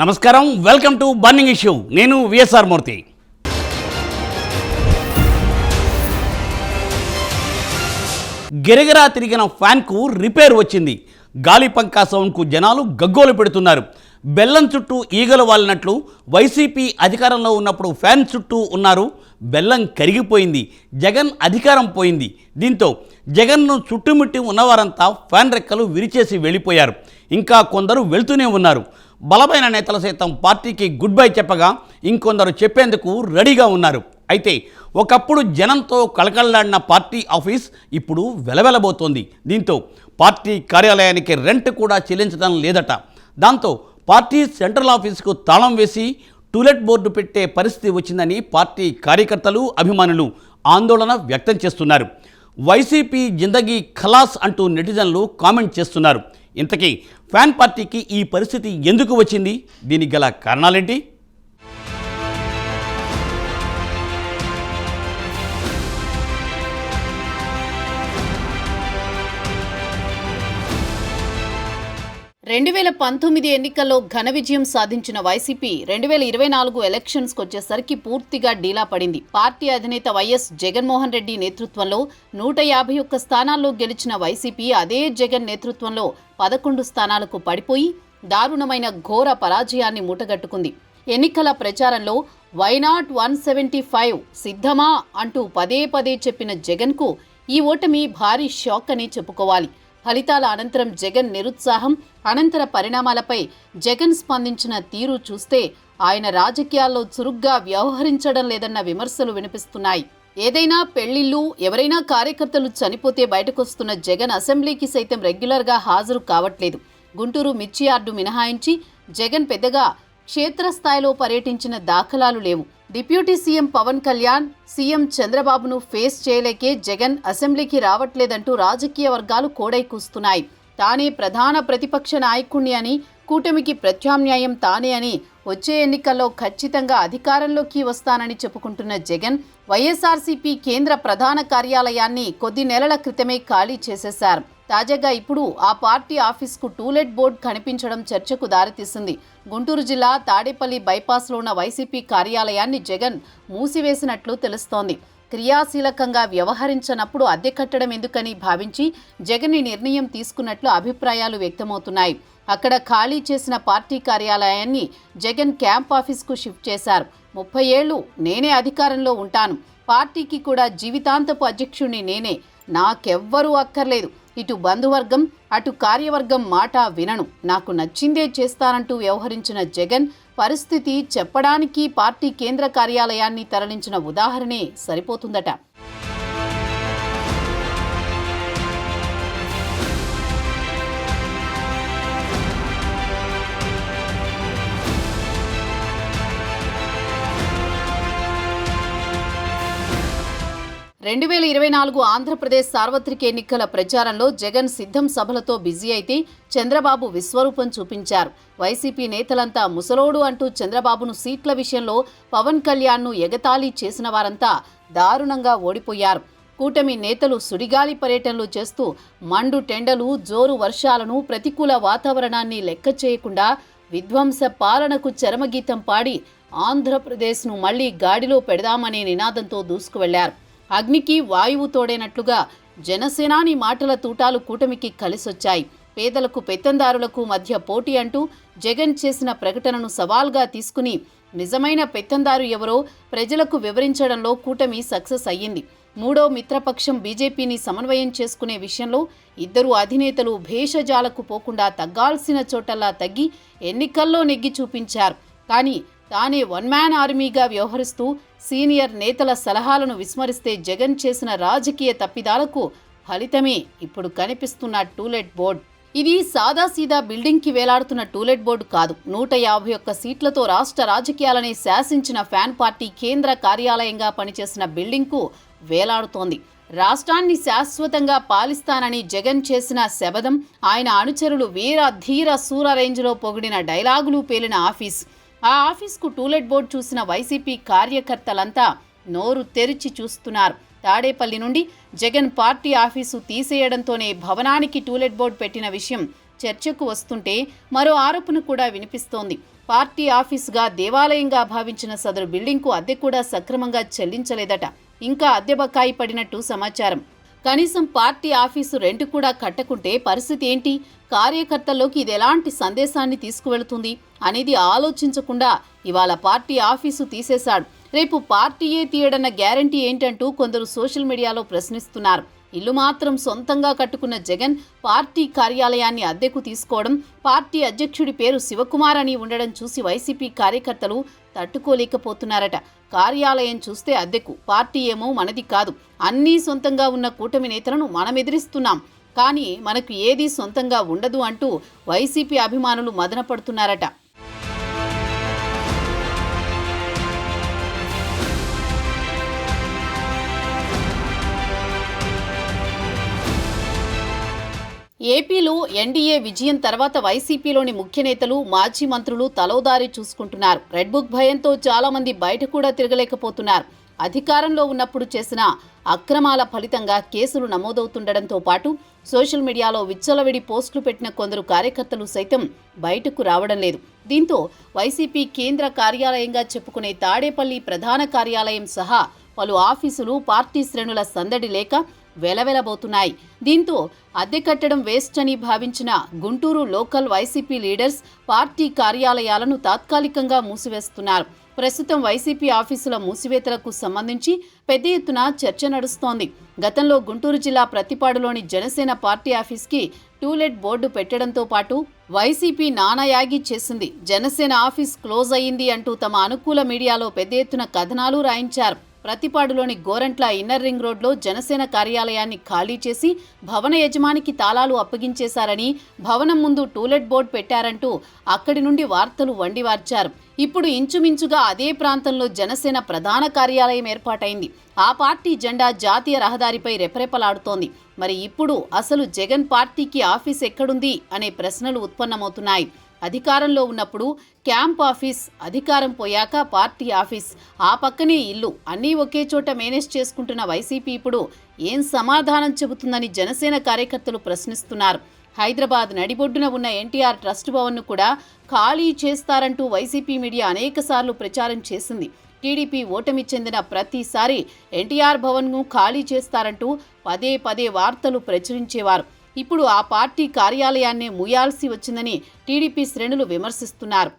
నమస్కారం, welcome to burning issue. నేను VSR మూర్తి. గిరగిరా తిరిగిన ఫ్యాన్కు రిపేర్ వచ్చింది. గాలి పంకా సౌండ్కు జనాలు గగ్గోలు పెడుతున్నారు. బెల్లం చుట్టూ ఈగలు వాలినట్లు వైసీపీ అధికారంలో ఉన్నప్పుడు ఫ్యాన్ చుట్టూ ఉన్నారు. బెల్లం కరిగిపోయింది. జగన్ అధికారం పోయింది. దీంతో జగన్ను చుట్టుముట్టి ఉన్నవారంతా ఫ్యాన్ రెక్కలు విరిచేసి వెళ్ళిపోయారు. ఇంకా కొందరు వెళ్తూనే ఉన్నారు. బలమైన నేతలు సైతం పార్టీకి గుడ్ బై చెప్పగా ఇంకొందరు చెప్పేందుకు రెడీగా ఉన్నారు. అయితే ఒకప్పుడు జనంతో కళకళలాడిన పార్టీ ఆఫీస్ ఇప్పుడు వెలవెలబోతోంది. దీంతో పార్టీ కార్యాలయానికి రెంట్ కూడా చెల్లించడం లేదట. దాంతో పార్టీ సెంట్రల్ ఆఫీసుకు తాళం వేసి టూలెట్ బోర్డు పెట్టే పరిస్థితి వచ్చిందని పార్టీ కార్యకర్తలు, అభిమానులు ఆందోళన వ్యక్తం చేస్తున్నారు. వైసీపీ జిందగీ ఖలాస్ అంటూ నెటిజన్లు కామెంట్ చేస్తున్నారు. ఇంతకీ ఫ్యాన్ పార్టీకి ఈ పరిస్థితి ఎందుకు వచ్చింది? దీనికి గల కారణాలేంటి? రెండు 2019 ఎన్నికల్లో ఘన విజయం సాధించిన వైసీపీ 2024 ఎలక్షన్స్కి వచ్చేసరికి పూర్తిగా డీలా పడింది. పార్టీ అధినేత వైఎస్ జగన్మోహన్ రెడ్డి నేతృత్వంలో 151 స్థానాల్లో గెలిచిన వైసీపీ అదే జగన్ నేతృత్వంలో 11 స్థానాలకు పడిపోయి దారుణమైన ఘోర పరాజయాన్ని మూటగట్టుకుంది. ఎన్నికల ప్రచారంలో వైనాట్ 175 సిద్ధమా అంటూ పదే పదే చెప్పిన జగన్కు ఈ ఓటమి భారీ షాక్ అని చెప్పుకోవాలి. ఫలితాల అనంతరం జగన్ నిరుత్సాహం, అనంతర పరిణామాలపై జగన్ స్పందించిన తీరు చూస్తే ఆయన రాజకీయాల్లో చురుగ్గా వ్యవహరించడం లేదన్న విమర్శలు వినిపిస్తున్నాయి. ఏదైనా పెళ్లిళ్ళు, ఎవరైనా కార్యకర్తలు చనిపోతే బయటకొస్తున్న జగన్ అసెంబ్లీకి సైతం రెగ్యులర్గా హాజరు కావట్లేదు. గుంటూరు మిర్చి యార్డు మినహాయించి జగన్ పెద్దగా క్షేత్రస్థాయిలో పర్యటించిన దాఖలాలు లేవు. Deputy CM Pawan Kalyan, CM చంద్రబాబును ఫేస్ చేయలేకే జగన్ అసెంబ్లీకి రావట్లేదంటూ రాజకీయ వర్గాలు కోడై కూస్తున్నాయి. తానే ప్రధాన ప్రతిపక్ష నాయకుణ్ణి అని, కూటమికి ప్రత్యామ్నాయం తానే అని, వచ్చే ఎన్నికల్లో ఖచ్చితంగా అధికారంలోకి వస్తానని చెప్పుకుంటున్న జగన్ వైఎస్ఆర్సీపీ కేంద్ర ప్రధాన కార్యాలయాన్ని కొద్ది నెలల క్రితమే ఖాళీ చేసేశారు. తాజాగా ఇప్పుడు ఆ పార్టీ ఆఫీస్కు టూలెట్ బోర్డు కనిపించడం చర్చకు దారితీసింది. గుంటూరు జిల్లా తాడేపల్లి బైపాస్లో ఉన్న వైసీపీ కార్యాలయాన్ని జగన్ మూసివేసినట్లు తెలుస్తోంది. క్రియాశీలకంగా వ్యవహరించనప్పుడు అద్దె కట్టడం ఎందుకని భావించి జగన్ ఈ నిర్ణయం తీసుకున్నట్లు అభిప్రాయాలు వ్యక్తమవుతున్నాయి. అక్కడ ఖాళీ చేసిన పార్టీ కార్యాలయాన్ని జగన్ క్యాంప్ ఆఫీస్కు షిఫ్ట్ చేశారు. 30 ఏళ్లు నేనే అధికారంలో ఉంటాను, పార్టీకి కూడా జీవితాంతపు అధ్యక్షుడిని నేనే, నాకెవ్వరూ అక్కర్లేదు, ఇటు బంధువర్గం అటు కార్యవర్గం మాట వినను, నాకు నచ్చిందే చేస్తానంటూ వ్యవహరించిన జగన్ పరిస్థితి చెప్పడానికి పార్టీ కేంద్ర కార్యాలయాన్ని తరలించిన ఉదాహరణే సరిపోతుందట. 2024 ఆంధ్రప్రదేశ్ సార్వత్రిక ఎన్నికల ప్రచారంలో జగన్ సిద్ధం సభలతో బిజీ అయితే చంద్రబాబు విశ్వరూపం చూపించారు. వైసీపీ నేతలంతా ముసలోడు అంటూ చంద్రబాబును సీట్ల విషయంలో పవన్ కళ్యాణ్ను ఎగతాళి చేసిన వారంతా దారుణంగా ఓడిపోయారు. కూటమి నేతలు సుడిగాలి పర్యటనలు చేస్తూ మండు టెండలు, జోరు వర్షాలను, ప్రతికూల వాతావరణాన్ని లెక్క చేయకుండా విధ్వంస పాలనకు చరమగీతం పాడి ఆంధ్రప్రదేశ్ను మళ్లీ గాడిలో పెడదామనే నినాదంతో దూసుకువెళ్లారు. అగ్నికి వాయువు తోడైనట్లుగా జనసేనాని మాటల తూటాలు కూటమికి కలిసొచ్చాయి. పేదలకు, పెత్తందారులకు మధ్య పోటీ అంటూ జగన్ చేసిన ప్రకటనను సవాల్గా తీసుకుని నిజమైన పెత్తందారు ఎవరో ప్రజలకు వివరించడంలో కూటమి సక్సెస్ అయ్యింది. మూడో మిత్రపక్షం బీజేపీని సమన్వయం చేసుకునే విషయంలో ఇద్దరు అధినేతలు భేషజాలకు పోకుండా తగ్గాల్సిన చోటల్లా తగ్గి ఎన్నికల్లో నెగ్గి చూపించారు. కానీ తానే వన్ మ్యాన్ ఆర్మీగా వ్యవహరిస్తూ సీనియర్ నేతల సలహాలను విస్మరిస్తే జగన్ చేసిన రాజకీయ తప్పిదాలకు ఫలితమే ఇప్పుడు కనిపిస్తున్న టూలెట్ బోర్డు. ఇది సాదాసీదా బిల్డింగ్కి వేలాడుతున్న టూలెట్ బోర్డు కాదు. 151 సీట్లతో రాష్ట్ర రాజకీయాలని శాసించిన ఫ్యాన్ పార్టీ కేంద్ర కార్యాలయంగా పనిచేసిన బిల్డింగ్కు వేలాడుతోంది. రాష్ట్రాన్ని శాశ్వతంగా పాలిస్తానని జగన్ చేసిన శబదం, ఆయన అనుచరులు వీర ధీర సూర రేంజ్లో పొగిడిన డైలాగులు పేలిన ఆఫీస్. ఆ ఆఫీస్కు టూలెట్ బోర్డు చూసిన వైసీపీ కార్యకర్తలంతా నోరు తెరిచి చూస్తున్నారు. తాడేపల్లి నుండి జగన్ పార్టీ ఆఫీసు తీసేయడంతోనే భవనానికి టూలెట్ బోర్డు పెట్టిన విషయం చర్చకు వస్తుంటే మరో ఆరోపణ కూడా వినిపిస్తోంది. పార్టీ ఆఫీసుగా దేవాలయంగా భావించిన సదరు బిల్డింగ్కు అద్దె కూడా సక్రమంగా చెల్లించలేదట. ఇంకా అద్దె బకాయి పడినట్టు సమాచారం. కనీసం పార్టీ ఆఫీసు రెంట్ కూడా కట్టకుంటే పరిస్థితి ఏంటి? కార్యకర్తల్లోకి ఇది ఎలాంటి సందేశాన్ని తీసుకువెళుతుంది అనేది ఆలోచించకుండా ఇవాళ పార్టీ ఆఫీసు తీసేశాడు. రేపు పార్టీయే తీయడన్న గ్యారంటీ ఏంటంటూ కొందరు సోషల్ మీడియాలో ప్రశ్నిస్తున్నారు. ఇల్లు మాత్రం సొంతంగా కట్టుకున్న జగన్ పార్టీ కార్యాలయాన్ని అద్దెకు తీసుకోవడం, పార్టీ అధ్యక్షుడి పేరు శివకుమార్ అని ఉండడం చూసి వైసీపీ కార్యకర్తలు తట్టుకోలేకపోతున్నారట. కార్యాలయం చూస్తే అద్దెకు, పార్టీ ఏమో మనది కాదు, అన్నీ సొంతంగా ఉన్న కూటమి నేతలను మనం ఎదిరిస్తున్నాం, కానీ మనకు ఏదీ సొంతంగా ఉండదు అంటూ వైసీపీ అభిమానులు మదనపడుతున్నారట. ఏపీలో ఎన్డీఏ విజయం తర్వాత వైసీపీలోని ముఖ్య నేతలు, మాజీ మంత్రులు తలోదారి చూసుకుంటున్నారు. రెడ్ బుక్ భయంతో చాలా మంది బయట కూడా తిరగలేకపోతున్నారు. అధికారంలో ఉన్నప్పుడు చేసిన అక్రమాల ఫలితంగా కేసులు నమోదవుతుండడంతో పాటు సోషల్ మీడియాలో విచ్చలవిడి పోస్టులు పెట్టిన కొందరు కార్యకర్తలు సైతం బయటకు రావడం లేదు. దీంతో వైసీపీ కేంద్ర కార్యాలయంగా చెప్పుకునే తాడేపల్లి ప్రధాన కార్యాలయం సహా పలు ఆఫీసులు పార్టీ శ్రేణుల సందడి లేక వెలవెలబోతున్నాయి. దీంతో అద్దె కట్టడం వేస్ట్ అని భావించిన Guntur local YCP leaders party కార్యాలయాలను తాత్కాలికంగా మూసివేస్తున్నారు. ప్రస్తుతం వైసీపీ ఆఫీసుల మూసివేతలకు సంబంధించి పెద్ద ఎత్తున చర్చ నడుస్తోంది. గతంలో గుంటూరు జిల్లా ప్రతిపాడులోని జనసేన పార్టీ ఆఫీస్కి టూలెట్ బోర్డు పెట్టడంతో పాటు వైసీపీ నానాయాగి చేసింది. జనసేన ఆఫీస్ క్లోజ్ అయ్యింది అంటూ తమ అనుకూల మీడియాలో పెద్ద ఎత్తున కథనాలు రాయించారు. ప్రతిపాడులోని గోరంట్ల ఇన్నర్ రింగ్ రోడ్లో జనసేన కార్యాలయాన్ని ఖాళీ చేసి భవన యజమానికి తాళాలు అప్పగించేశారని, భవనం ముందు టూలెట్ బోర్డు పెట్టారంటూ అక్కడి నుండి వార్తలు వండివార్చారు. ఇప్పుడు ఇంచుమించుగా అదే ప్రాంతంలో జనసేన ప్రధాన కార్యాలయం ఏర్పాటైంది. ఆ పార్టీ జెండా జాతీయ రహదారిపై రెపరెపలాడుతోంది. మరి ఇప్పుడు అసలు జగన్ పార్టీకి ఆఫీస్ ఎక్కడుంది అనే ప్రశ్నలు ఉత్పన్నమవుతున్నాయి. అధికారంలో ఉన్నప్పుడు క్యాంప్ ఆఫీస్, అధికారం పోయాక పార్టీ ఆఫీస్, ఆ పక్కనే ఇల్లు, అన్నీ ఒకే చోట మేనేజ్ చేసుకుంటున్న వైసీపీ ఇప్పుడు ఏం సమాధానం చెబుతుందని జనసేన కార్యకర్తలు ప్రశ్నిస్తున్నారు. హైదరాబాద్ నడిబొడ్డున ఉన్న ఎన్టీఆర్ ట్రస్ట్ భవన్ను కూడా ఖాళీ చేస్తారంటూ వైసీపీ మీడియా అనేకసార్లు ప్రచారం చేసింది. టీడీపీ ఓటమి చెందిన ప్రతిసారి ఎన్టీఆర్ భవన్ను ఖాళీ చేస్తారంటూ పదే పదే వార్తలు ప్రచురించేవారు. ఇప్పుడు ఆ పార్టీ కార్యాలయాన్నే మూయాల్సి వచ్చిందని టీడీపీ శ్రేణులు విమర్శిస్తున్నారు.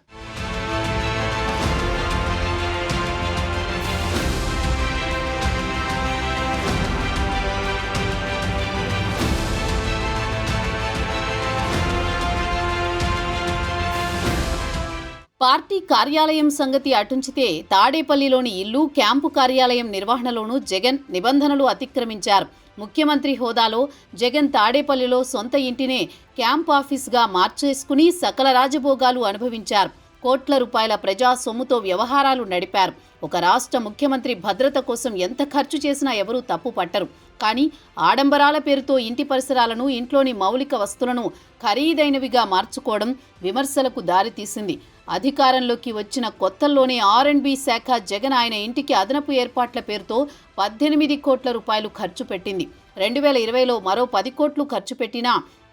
పార్టీ కార్యాలయం సంగతి అటుంచితే తాడేపల్లిలోని ఇల్లు, క్యాంపు కార్యాలయం నిర్వహణలోనూ జగన్ నిబంధనలు అతిక్రమించారు. ముఖ్యమంత్రి హోదాలో జగన్ తాడేపల్లిలో సొంత ఇంటినే క్యాంప్ ఆఫీస్గా మార్చేసుకుని సకల రాజభోగాలు అనుభవించారు. కోట్ల రూపాయల ప్రజా సొమ్ముతో వ్యవహారాలు నడిపారు. ఒక రాష్ట్ర ముఖ్యమంత్రి భద్రత కోసం ఎంత ఖర్చు చేసినా ఎవరూ తప్పు పట్టరు. కానీ ఆడంబరాల పేరుతో ఇంటి పరిసరాలను, ఇంట్లోని మౌలిక వస్తువులను ఖరీదైనవిగా మార్చుకోవడం విమర్శలకు దారితీసింది. అధికారంలోకి వచ్చిన కొత్తల్లోనే R&B శాఖ జగన్ ఆయన ఇంటికి అదనపు ఏర్పాట్ల పేరుతో 18 కోట్ల రూపాయలు ఖర్చు పెట్టింది. 2020లో మరో 10 కోట్లు ఖర్చు పెట్టినా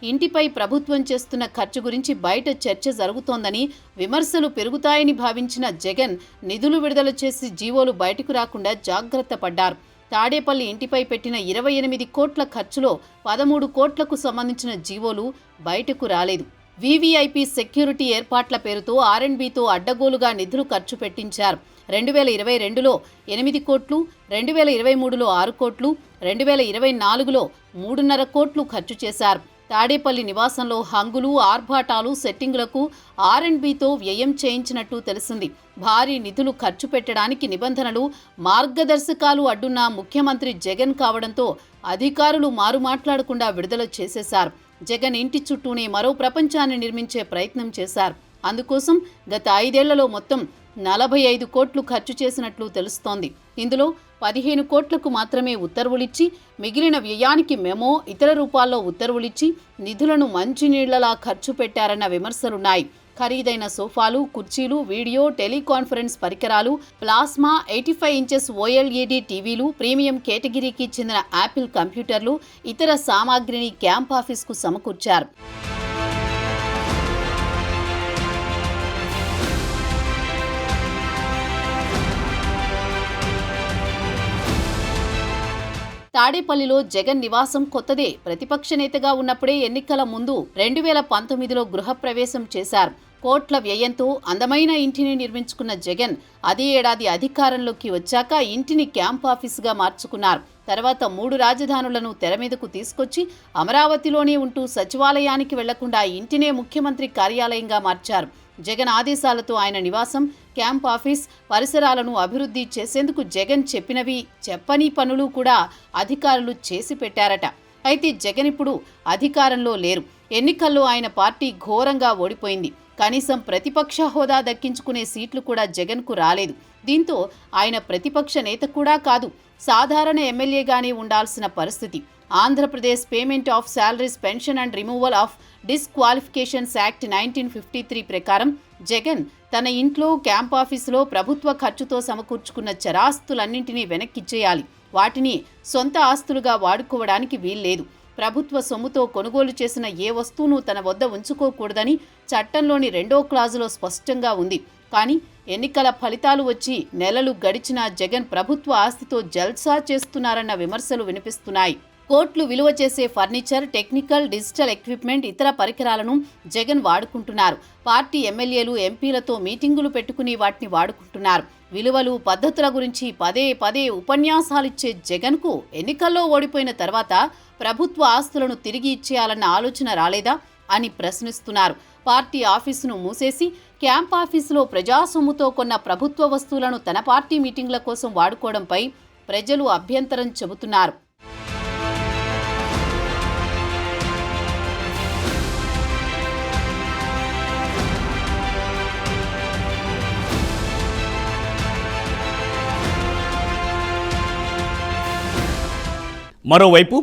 ఇంటిపై ప్రభుత్వం చేస్తున్న ఖర్చు గురించి బయట చర్చ జరుగుతోందని, విమర్శలు పెరుగుతాయని భావించిన జగన్ నిధులు విడుదల చేసి జీవోలు బయటకు రాకుండా జాగ్రత్త పడ్డారు. తాడేపల్లి ఇంటిపై పెట్టిన 28 కోట్ల ఖర్చులో 13 కోట్లకు సంబంధించిన జీవోలు బయటకు రాలేదు. వీవీఐపీ సెక్యూరిటీ ఏర్పాట్ల పేరుతో R&Bతో అడ్డగోలుగా నిధులు ఖర్చు పెట్టించారు. 2022లో 8 కోట్లు, 2023లో 6 కోట్లు, 2024లో 3.5 కోట్లు ఖర్చు చేశారు. తాడేపల్లి నివాసంలో హంగులు, ఆర్భాటాలు, సెట్టింగులకు R&Bతో వ్యయం చేయించినట్టు తెలిసింది. భారీ నిధులు ఖర్చు పెట్టడానికి నిబంధనలు, మార్గదర్శకాలు అడ్డున్న ముఖ్యమంత్రి జగన్ కావడంతో అధికారులు మాట్లాడకుండా విడుదల చేసేశారు. జగన్ ఇంటి చుట్టూనే మరో ప్రపంచాన్ని నిర్మించే ప్రయత్నం చేశారు. అందుకోసం గత 5 ఏళ్లలో మొత్తం 45 కోట్లు ఖర్చు చేసినట్లు తెలుస్తోంది. ఇందులో 15 కోట్లకు మాత్రమే ఉత్తర్వులిచ్చి, మిగిలిన వ్యయానికి మెమో, ఇతర రూపాల్లో ఉత్తర్వులిచ్చి నిధులను మంచినీళ్లలా ఖర్చు పెట్టారన్న విమర్శలున్నాయి. ఖరీదైన సోఫాలు, కుర్చీలు, వీడియో టెలికాన్ఫరెన్స్ పరికరాలు, ప్లాస్మా, 85 ఇంచెస్ OLED టీవీలు, ప్రీమియం కేటగిరీకి చెందిన యాపిల్ కంప్యూటర్లు, ఇతర సామాగ్రిని క్యాంప్ ఆఫీస్కు సమకూర్చారు. తాడేపల్లిలో జగన్ నివాసం కొత్తదే. ప్రతిపక్ష నేతగా ఉన్నప్పుడే ఎన్నికల ముందు 2019లో గృహప్రవేశం చేశారు. కోట్ల వ్యయంతో అందమైన ఇంటిని నిర్మించుకున్న జగన్ అదే ఏడాది అధికారంలోకి వచ్చాక ఇంటిని క్యాంప్ ఆఫీసుగా మార్చుకున్నారు. తర్వాత 3 రాజధానులను తెర మీదకు తీసుకొచ్చి అమరావతిలోనే ఉంటూ సచివాలయానికి వెళ్లకుండా ఇంటినే ముఖ్యమంత్రి కార్యాలయంగా మార్చారు. జగన్ ఆదేశాలతో ఆయన నివాసం, క్యాంప్ ఆఫీస్ పరిసరాలను అభివృద్ధి చేసేందుకు జగన్ చెప్పినవి చెప్పని పనులు కూడా అధికారులు చేసి పెట్టారట. అయితే జగన్ ఇప్పుడు అధికారంలో లేరు. ఎన్నికల్లో ఆయన పార్టీ ఘోరంగా ఓడిపోయింది. కనీసం ప్రతిపక్ష హోదా దక్కించుకునే సీట్లు కూడా జగన్కు రాలేదు. దీంతో ఆయన ప్రతిపక్ష నేత కూడా కాదు, సాధారణ ఎమ్మెల్యేగానే ఉండాల్సిన పరిస్థితి. Andhra Pradesh payment of salaries pension and removal of disqualifications act 1953 ప్రకారం జగన్ తన ఇంట్లో, క్యాంప్ ఆఫీసులో ప్రభుత్వ ఖర్చుతో సమకూర్చుకున్న చరాస్తులన్నింటినీ వెనక్కిచ్చేయాలి. వాటిని సొంత ఆస్తులుగా వాడుకోవడానికి వీల్లేదు. ప్రభుత్వ సొమ్ముతో కొనుగోలు చేసిన ఏ వస్తువును తన వద్ద ఉంచుకోకూడదని చట్టంలోని 2వ క్లాజులో స్పష్టంగా ఉంది. కానీ ఎన్నికల ఫలితాలు వచ్చి నెలలు గడిచినా జగన్ ప్రభుత్వ ఆస్తితో జల్సా చేస్తున్నారన్న విమర్శలు వినిపిస్తున్నాయి. కోట్లు విలువ చేసే ఫర్నిచర్, టెక్నికల్, డిజిటల్ ఎక్విప్మెంట్, ఇతర పరికరాలను జగన్ వాడుకుంటున్నారు. పార్టీ ఎమ్మెల్యేలు, ఎంపీలతో మీటింగులు పెట్టుకుని వాటిని వాడుకుంటున్నారు. విలువలు, పద్ధతుల గురించి పదే పదే ఉపన్యాసాలిచ్చే జగన్కు ఎన్నికల్లో ఓడిపోయిన తర్వాత ప్రభుత్వ ఆస్తులను తిరిగి ఇచ్చేయాలన్న ఆలోచన రాలేదా అని ప్రశ్నిస్తున్నారు. పార్టీ ఆఫీసును మూసేసి క్యాంప్ ఆఫీసులో ప్రజాసొమ్ముతో కొన్న ప్రభుత్వ వస్తువులను తన పార్టీ మీటింగ్ల కోసం వాడుకోవడంపై ప్రజలు అభ్యంతరం చెబుతున్నారు. మరోవైపు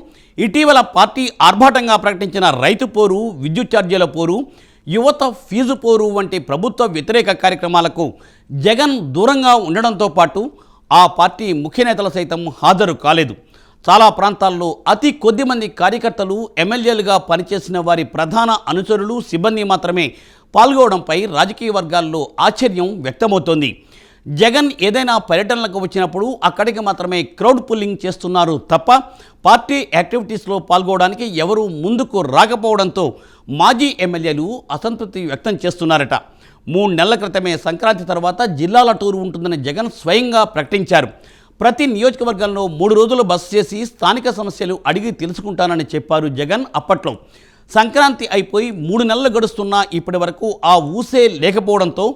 ఇటీవల పార్టీ ఆర్భాటంగా ప్రకటించిన రైతు పోరు, విద్యుత్ ఛార్జీల పోరు, యువత ఫీజు పోరు వంటి ప్రభుత్వ వ్యతిరేక కార్యక్రమాలకు జగన్ దూరంగా ఉండడంతో పాటు ఆ పార్టీ ముఖ్య నేతలు సైతం హాజరు కాలేదు. చాలా ప్రాంతాల్లో అతి కొద్ది మంది కార్యకర్తలు, ఎమ్మెల్యేలుగా పనిచేసిన వారి ప్రధాన అనుచరులు, సిబ్బంది మాత్రమే పాల్గొనడంపై రాజకీయ వర్గాల్లో ఆశ్చర్యం వ్యక్తమవుతోంది. జగన్ ఏదైనా పర్యటనలకు వచ్చినప్పుడు అక్కడికి మాత్రమే క్రౌడ్ పుల్లింగ్ చేస్తున్నారు తప్ప పార్టీ యాక్టివిటీస్లో పాల్గొనడానికి ఎవరూ ముందుకు రాకపోవడంతో మాజీ ఎమ్మెల్యేలు అసంతృప్తి వ్యక్తం చేస్తున్నారట. 3 నెలల క్రితమే సంక్రాంతి తర్వాత జిల్లాల టూర్ ఉంటుందని జగన్ స్వయంగా ప్రకటించారు. ప్రతి నియోజకవర్గంలో 3 రోజులు బస చేసి స్థానిక సమస్యలు అడిగి తెలుసుకుంటానని చెప్పారు జగన్. అప్పట్లో సంక్రాంతి అయిపోయి 3 నెలలు గడుస్తున్నా ఇప్పటి వరకు ఆ ఊసే లేకపోవడంతో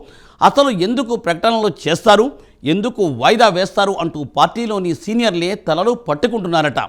అసలు ఎందుకు ప్రకటనలు చేస్తారు, ఎందుకు వాయిదా వేస్తారు అంటూ పార్టీలోని సీనియర్లే తలలు పట్టుకుంటున్నారట.